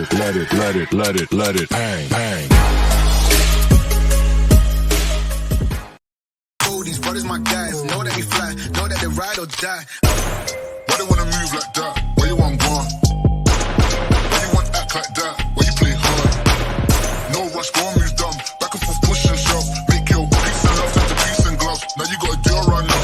let it bang, bang. Oh, these brothers my guys. Know that they fly, know that they ride or die. Why they wanna move like that? Why you want gone? Why you want act like that? Why you play hard? No rush, go and move dumb. Back and forth, push and shove. Make your peace and love into peace and gloves. Now you gotta do it right now.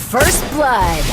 First blood.